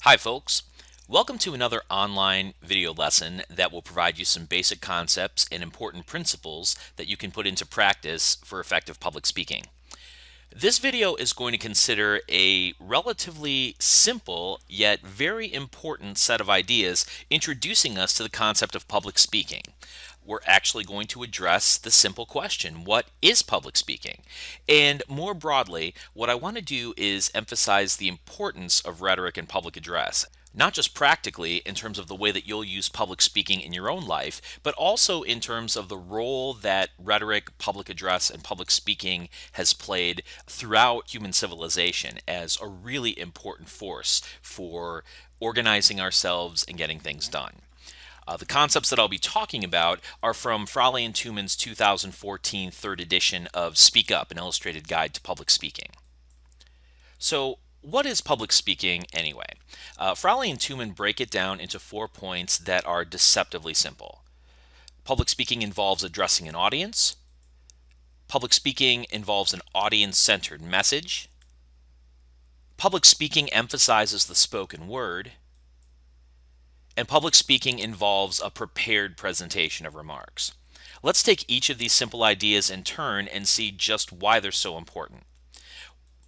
Hi folks, welcome to another online video lesson that will provide you some basic concepts and important principles that you can put into practice for effective public speaking. This video is going to consider a relatively simple yet very important set of ideas introducing us to the concept of public speaking. We're actually going to address the simple question, what is public speaking? And more broadly, what I want to do is emphasize the importance of rhetoric and public address. Not just practically in terms of the way that you'll use public speaking in your own life, but also in terms of the role that rhetoric, public address, and public speaking has played throughout human civilization as a really important force for organizing ourselves and getting things done. The concepts that I'll be talking about are from Fraley and Tuman's 2014 third edition of Speak Up, an illustrated guide to public speaking. So, what is public speaking anyway? Fraley and Tuman break it down into 4 points that are deceptively simple. Public speaking involves addressing an audience. Public speaking involves an audience-centered message. Public speaking emphasizes the spoken word. And public speaking involves a prepared presentation of remarks. Let's take each of these simple ideas in turn and see just why they're so important.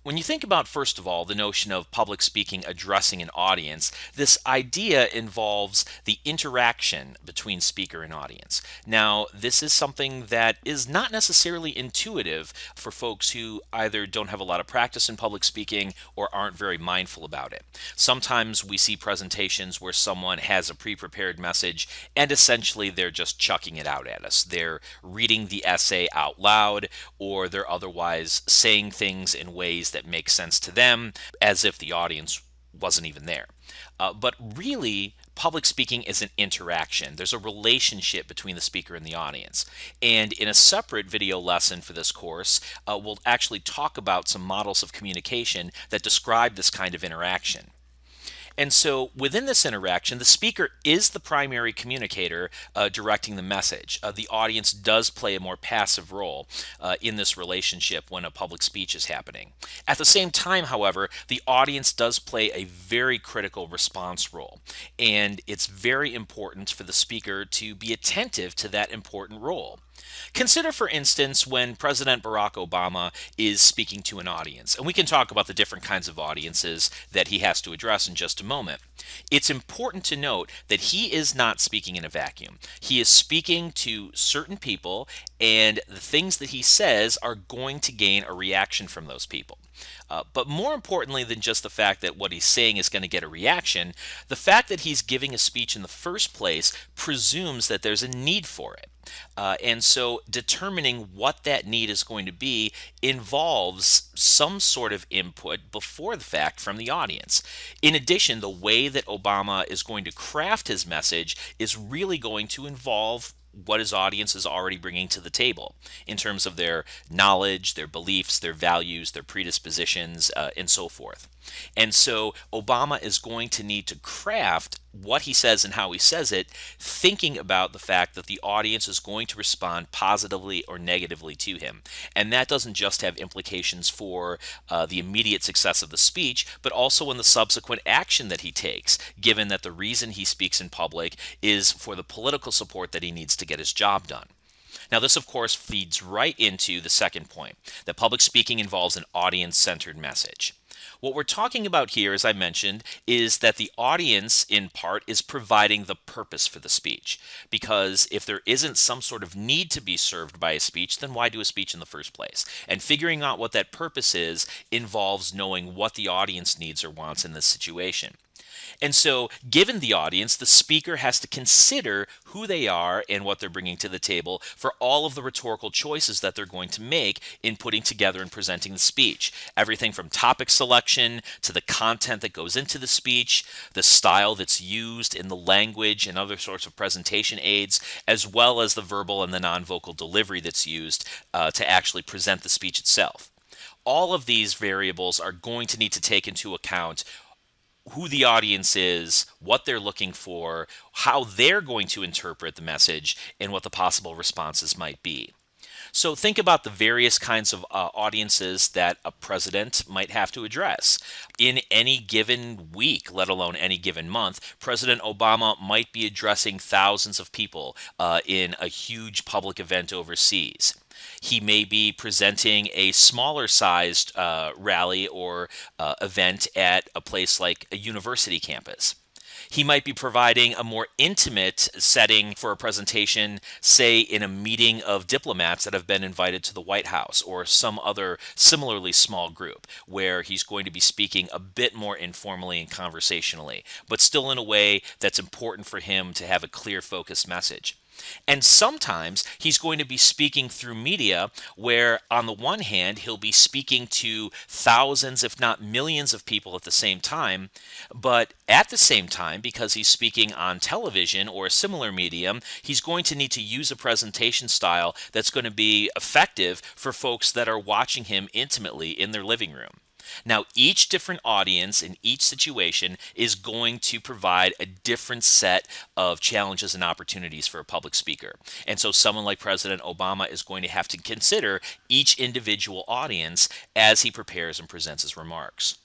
When you think about, first of all, the notion of public speaking addressing an audience, this idea involves the interaction between speaker and audience. Now, this is something that is not necessarily intuitive for folks who either don't have a lot of practice in public speaking or aren't very mindful about it. Sometimes we see presentations where someone has a pre-prepared message and essentially they're just chucking it out at us. They're reading the essay out loud, or they're otherwise saying things in ways that make sense to them as if the audience wasn't even there. But really, public speaking is an interaction. There's a relationship between the speaker and the audience. And in a separate video lesson for this course, we'll actually talk about some models of communication that describe this kind of interaction. And so within this interaction, the speaker is the primary communicator directing the message. The audience does play a more passive role in this relationship when a public speech is happening. At the same time, however, the audience does play a very critical response role. And it's very important for the speaker to be attentive to that important role. Consider, for instance, when President Barack Obama is speaking to an audience, and we can talk about the different kinds of audiences that he has to address in just a moment. It's important to note that he is not speaking in a vacuum. He is speaking to certain people, and the things that he says are going to gain a reaction from those people. But more importantly than just the fact that what he's saying is going to get a reaction, the fact that he's giving a speech in the first place presumes that there's a need for it. And so determining what that need is going to be involves some sort of input before the fact from the audience. In addition, the way that Obama is going to craft his message is really going to involve what his audience is already bringing to the table in terms of their knowledge, their beliefs, their values, their predispositions, and so forth. And so Obama is going to need to craft what he says and how he says it, thinking about the fact that the audience is going to respond positively or negatively to him. And that doesn't just have implications for the immediate success of the speech, but also in the subsequent action that he takes, given that the reason he speaks in public is for the political support that he needs to get his job done. Now, this, of course, feeds right into the second point, that public speaking involves an audience-centered message. What we're talking about here, as I mentioned, is that the audience, in part, is providing the purpose for the speech. Because if there isn't some sort of need to be served by a speech, then why do a speech in the first place? And figuring out what that purpose is involves knowing what the audience needs or wants in this situation. And so, given the audience, the speaker has to consider who they are and what they're bringing to the table for all of the rhetorical choices that they're going to make in putting together and presenting the speech. Everything from topic selection to the content that goes into the speech, the style that's used in the language and other sorts of presentation aids, as well as the verbal and the non-vocal delivery that's used to actually present the speech itself. All of these variables are going to need to take into account who the audience is, what they're looking for, how they're going to interpret the message, and what the possible responses might be. So think about the various kinds of audiences that a president might have to address. In any given week, let alone any given month, President Obama might be addressing thousands of people in a huge public event overseas. He may be presenting a smaller sized rally or event at a place like a university campus. He might be providing a more intimate setting for a presentation, say in a meeting of diplomats that have been invited to the White House or some other similarly small group, where he's going to be speaking a bit more informally and conversationally, but still in a way that's important for him to have a clear, focused message. And sometimes he's going to be speaking through media where, on the one hand, he'll be speaking to thousands, if not millions, of people at the same time. But at the same time, because he's speaking on television or a similar medium, he's going to need to use a presentation style that's going to be effective for folks that are watching him intimately in their living room. Now, each different audience in each situation is going to provide a different set of challenges and opportunities for a public speaker. And so someone like President Obama is going to have to consider each individual audience as he prepares and presents his remarks.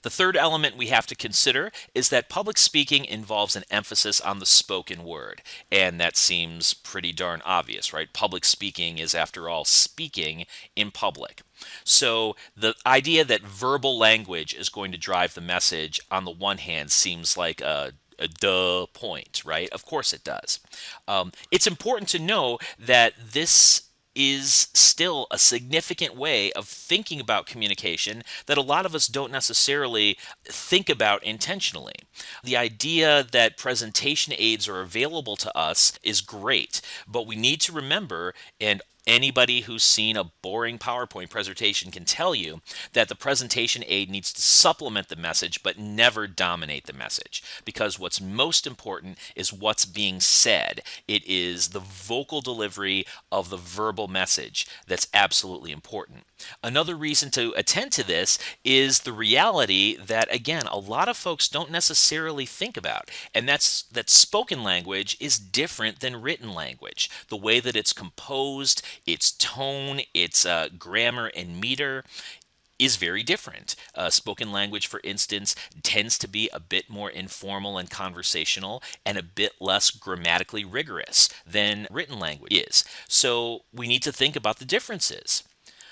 The third element we have to consider is that public speaking involves an emphasis on the spoken word. And that seems pretty darn obvious, right? Public speaking is, after all, speaking in public. So the idea that verbal language is going to drive the message, on the one hand, seems like a duh point, right? Of course it does. It's important to know that this is still a significant way of thinking about communication that a lot of us don't necessarily think about intentionally. The idea that presentation aids are available to us is great, but we need to remember, and anybody who's seen a boring PowerPoint presentation can tell you, that the presentation aid needs to supplement the message but never dominate the message, because what's most important is what's being said. It is the vocal delivery of the verbal message that's absolutely important. Another reason to attend to this is the reality that, again, a lot of folks don't necessarily think about, and that's that spoken language is different than written language. The way that it's composed, its tone, its grammar and meter is very different. Spoken language, for instance, tends to be a bit more informal and conversational and a bit less grammatically rigorous than written language is. So we need to think about the differences.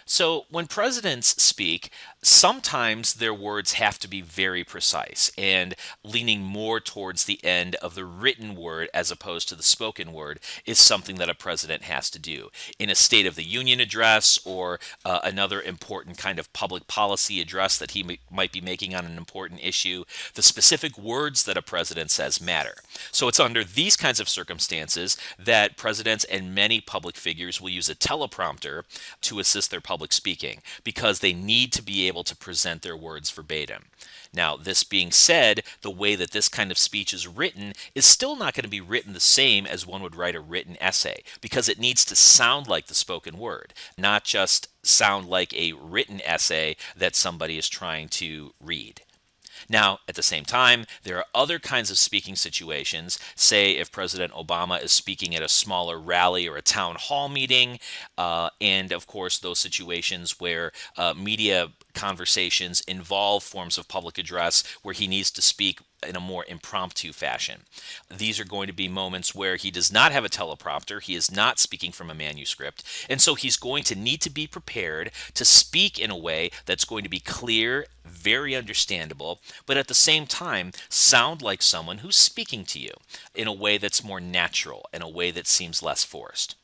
So when presidents speak, sometimes their words have to be very precise and leaning more towards the end of the written word as opposed to the spoken word is something that a president has to do. In a State of the Union address or another important kind of public policy address that he might be making on an important issue, the specific words that a president says matter. So it's under these kinds of circumstances that presidents and many public figures will use a teleprompter to assist their public speaking, because they need to be able to present their words verbatim. Now, this being said, the way that this kind of speech is written is still not going to be written the same as one would write a written essay, because it needs to sound like the spoken word, not just sound like a written essay that somebody is trying to read. Now, at the same time, there are other kinds of speaking situations. Say if President Obama is speaking at a smaller rally or a town hall meeting, and of course those situations where media conversations involve forms of public address where he needs to speak in a more impromptu fashion. These are going to be moments where he does not have a teleprompter, he is not speaking from a manuscript, and so he's going to need to be prepared to speak in a way that's going to be clear, very understandable, but at the same time sound like someone who's speaking to you in a way that's more natural, in a way that seems less forced.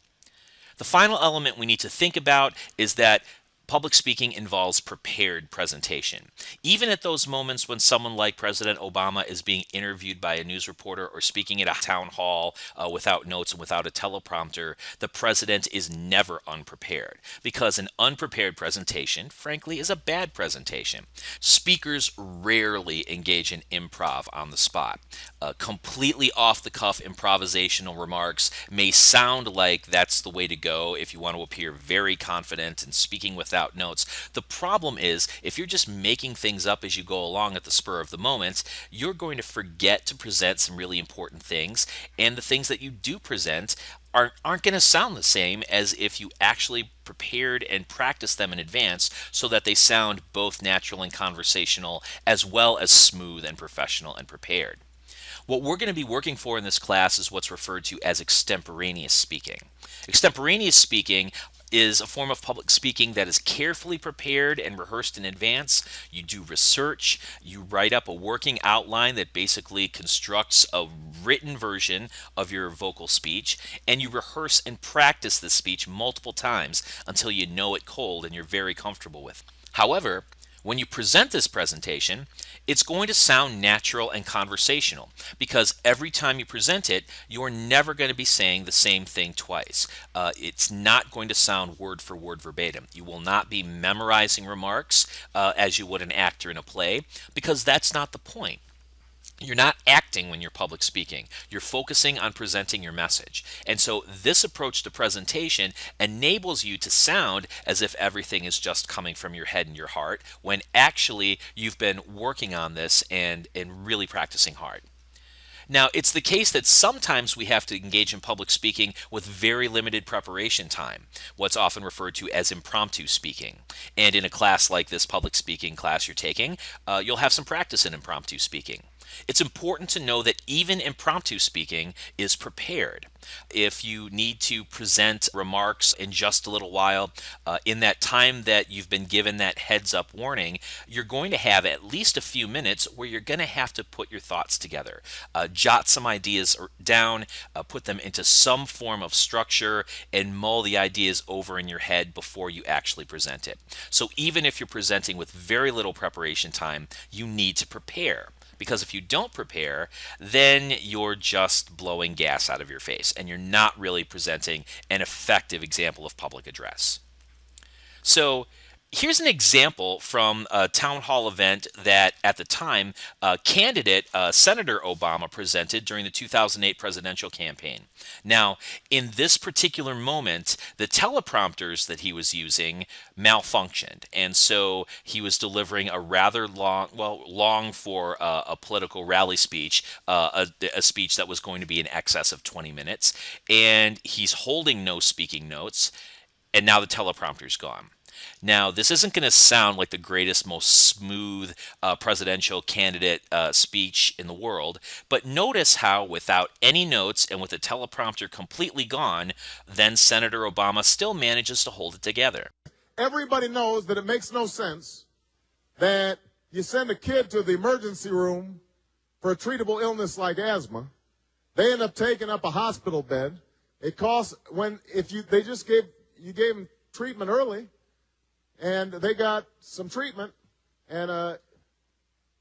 The final element we need to think about is that public speaking involves prepared presentation. Even at those moments when someone like President Obama is being interviewed by a news reporter or speaking at a town hall without notes and without a teleprompter, the president is never unprepared, because an unprepared presentation, frankly, is a bad presentation. Speakers rarely engage in improv on the spot. Completely off-the-cuff improvisational remarks may sound like that's the way to go if you want to appear very confident and speaking without notes. The problem is, if you're just making things up as you go along at the spur of the moment, you're going to forget to present some really important things, and the things that you do present aren't going to sound the same as if you actually prepared and practiced them in advance so that they sound both natural and conversational as well as smooth and professional and prepared. What we're going to be working for in this class is what's referred to as extemporaneous speaking. Extemporaneous speaking is a form of public speaking that is carefully prepared and rehearsed in advance. You do research, you write up a working outline that basically constructs a written version of your vocal speech, and you rehearse and practice the speech multiple times until you know it cold and you're very comfortable with it. However, when you present this presentation, it's going to sound natural and conversational because every time you present it, you're never going to be saying the same thing twice. It's not going to sound word for word verbatim. You will not be memorizing remarks as you would an actor in a play because that's not the point. You're not acting when you're public speaking. You're focusing on presenting your message. And so this approach to presentation enables you to sound as if everything is just coming from your head and your heart, when actually you've been working on this and really practicing hard. Now, it's the case that sometimes we have to engage in public speaking with very limited preparation time, what's often referred to as impromptu speaking. And in a class like this public speaking class you're taking, you'll have some practice in impromptu speaking. It's important to know that even impromptu speaking is prepared. If you need to present remarks in just a little while, in that time that you've been given that heads up warning, you're going to have at least a few minutes where you're going to have to put your thoughts together, jot some ideas down, put them into some form of structure, and mull the ideas over in your head before you actually present it. So even if you're presenting with very little preparation time, you need to prepare. Because if you don't prepare, then you're just blowing gas out of your face and you're not really presenting an effective example of public address. So here's an example from a town hall event that at the time candidate Senator Obama presented during the 2008 presidential campaign. Now, in this particular moment, the teleprompters that he was using malfunctioned, and so he was delivering a rather long for a political rally speech, a speech that was going to be in excess of 20 minutes, and he's holding no speaking notes, and now the teleprompter's gone. Now, this isn't going to sound like the greatest, most smooth presidential candidate speech in the world, but notice how, without any notes and with the teleprompter completely gone, then Senator Obama still manages to hold it together. Everybody knows that it makes no sense that you send a kid to the emergency room for a treatable illness like asthma. They end up taking up a hospital bed. It costs you gave them treatment early, and they got some treatment and a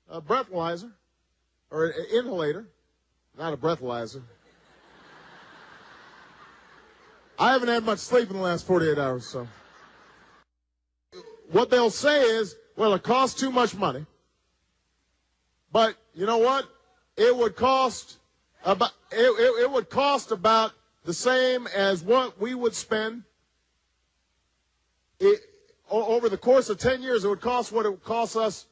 breathalyzer or an inhalator, not a breathalyzer. I haven't had much sleep in the last 48 hours, so. What they'll say is, well, it costs too much money, but you know what? It would cost about the same as what we would spend over the course of 10 years. It would cost what it would cost us.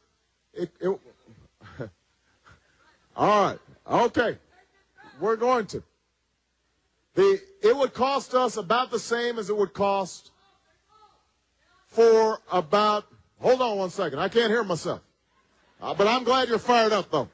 All right, okay, we're going to. It would cost us about the same as it would cost for about, hold on one second, I can't hear myself. But I'm glad you're fired up, though.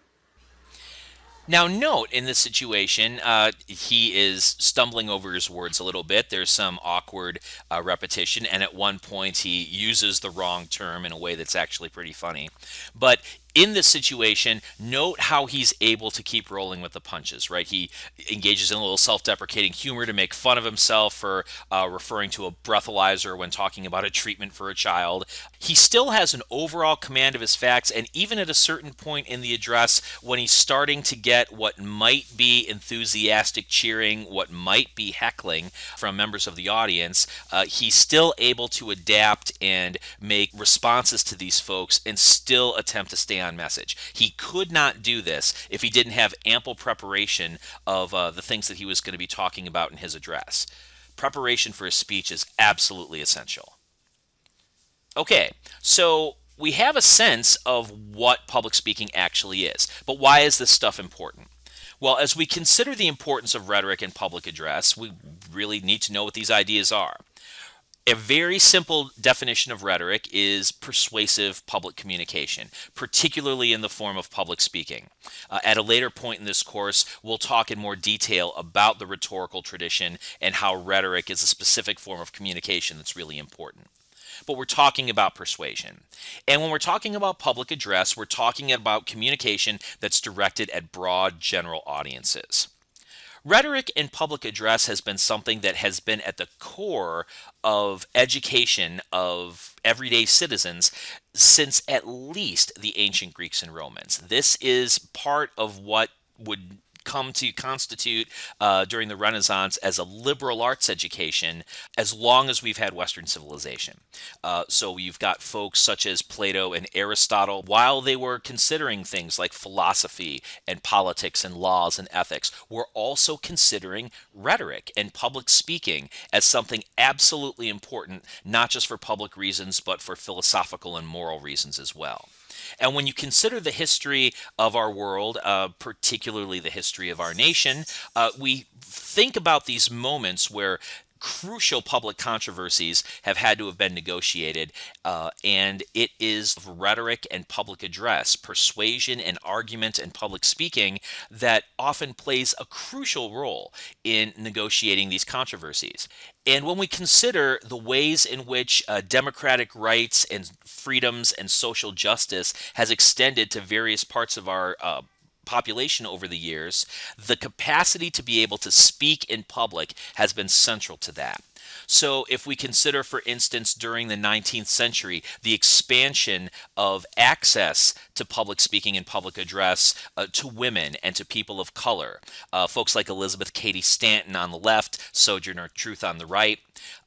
Now, note in this situation, he is stumbling over his words a little bit. There's some awkward repetition, and at one point he uses the wrong term in a way that's actually pretty funny. But in this situation, note how he's able to keep rolling with the punches, right? He engages in a little self-deprecating humor to make fun of himself for referring to a breathalyzer when talking about a treatment for a child. He still has an overall command of his facts, and even at a certain point in the address, when he's starting to get what might be enthusiastic cheering, what might be heckling from members of the audience, he's still able to adapt and make responses to these folks and still attempt to stay on message. He could not do this if he didn't have ample preparation of the things that he was going to be talking about in his address. Preparation for a speech is absolutely essential. Okay, so we have a sense of what public speaking actually is, but why is this stuff important? Well, as we consider the importance of rhetoric in public address, we really need to know what these ideas are. A very simple definition of rhetoric is persuasive public communication, particularly in the form of public speaking. At a later point in this course, we'll talk in more detail about the rhetorical tradition and how rhetoric is a specific form of communication that's really important. But we're talking about persuasion. And when we're talking about public address, we're talking about communication that's directed at broad general audiences. Rhetoric in public address has been something that has been at the core of education of everyday citizens since at least the ancient Greeks and Romans. This is part of what would come to constitute during the Renaissance as a liberal arts education as long as we've had Western civilization. So you've got folks such as Plato and Aristotle, while they were considering things like philosophy and politics and laws and ethics, were also considering rhetoric and public speaking as something absolutely important, not just for public reasons, but for philosophical and moral reasons as well. And when you consider the history of our world, particularly the history of our nation, we think about these moments where crucial public controversies have had to have been negotiated, and it is rhetoric and public address, persuasion and argument and public speaking that often plays a crucial role in negotiating these controversies. And when we consider the ways in which democratic rights and freedoms and social justice has extended to various parts of our population over the years, the capacity to be able to speak in public has been central to that. So, if we consider, for instance, during the 19th century, the expansion of access to public speaking and public address to women and to people of color, folks like Elizabeth Cady Stanton on the left, Sojourner Truth on the right,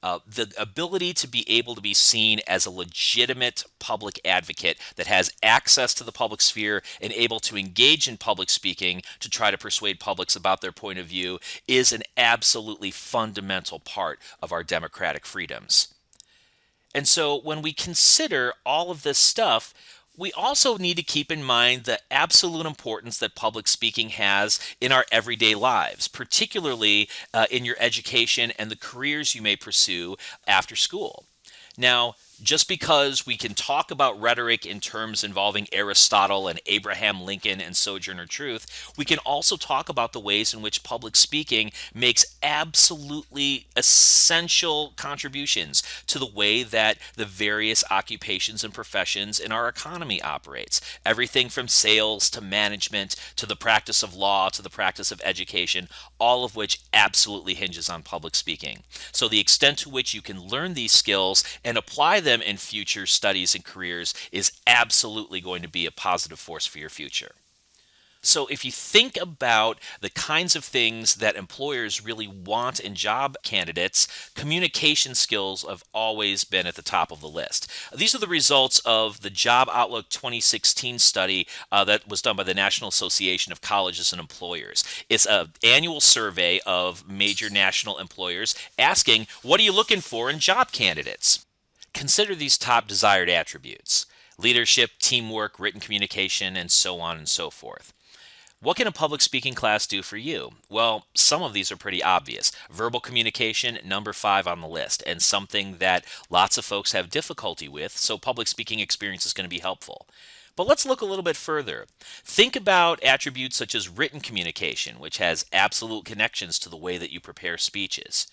the ability to be able to be seen as a legitimate public advocate that has access to the public sphere and able to engage in public speaking to try to persuade publics about their point of view is an absolutely fundamental part of our democratic freedoms. And so when we consider all of this stuff, we also need to keep in mind the absolute importance that public speaking has in our everyday lives, particularly in your education and the careers you may pursue after school. Now, just because we can talk about rhetoric in terms involving Aristotle and Abraham Lincoln and Sojourner Truth, we can also talk about the ways in which public speaking makes absolutely essential contributions to the way that the various occupations and professions in our economy operates. Everything from sales to management to the practice of law to the practice of education, all of which absolutely hinges on public speaking. So the extent to which you can learn these skills and apply them in future studies and careers is absolutely going to be a positive force for your future. So if you think about the kinds of things that employers really want in job candidates, communication skills have always been at the top of the list. These are the results of the Job Outlook 2016 study that was done by the National Association of Colleges and Employers. It's an annual survey of major national employers asking, what are you looking for in job candidates? Consider these top desired attributes: leadership, teamwork, written communication, and so on and so forth. What can a public speaking class do for you? Well, some of these are pretty obvious. Verbal communication, number 5 on the list, and something that lots of folks have difficulty with, so public speaking experience is going to be helpful. But let's look a little bit further. Think about attributes such as written communication, which has absolute connections to the way that you prepare speeches.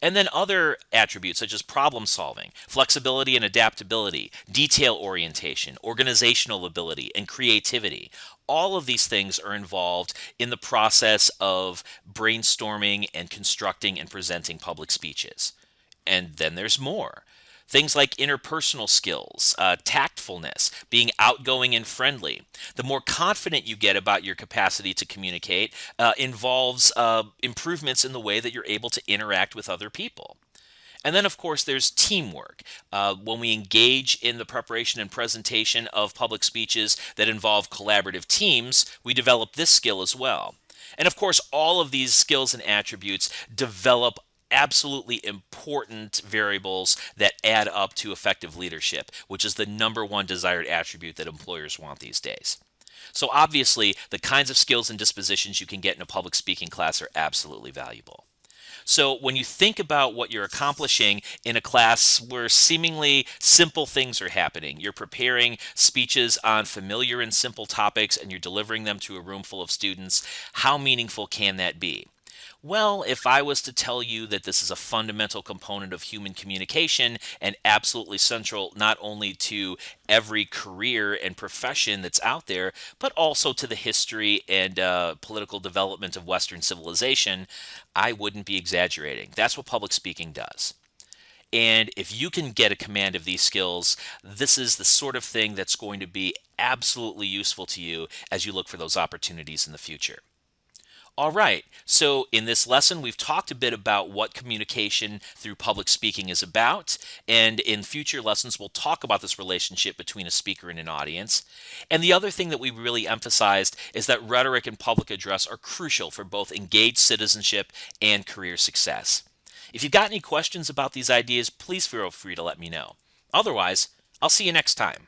And then other attributes such as problem solving, flexibility and adaptability, detail orientation, organizational ability, and creativity. All of these things are involved in the process of brainstorming and constructing and presenting public speeches. And then there's more. Things like interpersonal skills, tactfulness, being outgoing and friendly. The more confident you get about your capacity to communicate involves improvements in the way that you're able to interact with other people. And then, of course, there's teamwork. When we engage in the preparation and presentation of public speeches that involve collaborative teams, we develop this skill as well. And of course, all of these skills and attributes develop absolutely important variables that add up to effective leadership, which is the number one desired attribute that employers want these days. So obviously, the kinds of skills and dispositions you can get in a public speaking class are absolutely valuable. So when you think about what you're accomplishing in a class where seemingly simple things are happening, you're preparing speeches on familiar and simple topics and you're delivering them to a room full of students, how meaningful can that be? Well, if I was to tell you that this is a fundamental component of human communication and absolutely central not only to every career and profession that's out there, but also to the history and political development of Western civilization, I wouldn't be exaggerating. That's what public speaking does. And if you can get a command of these skills, this is the sort of thing that's going to be absolutely useful to you as you look for those opportunities in the future. All right, so in this lesson, we've talked a bit about what communication through public speaking is about, and in future lessons, we'll talk about this relationship between a speaker and an audience. And the other thing that we really emphasized is that rhetoric and public address are crucial for both engaged citizenship and career success. If you've got any questions about these ideas, please feel free to let me know. Otherwise, I'll see you next time.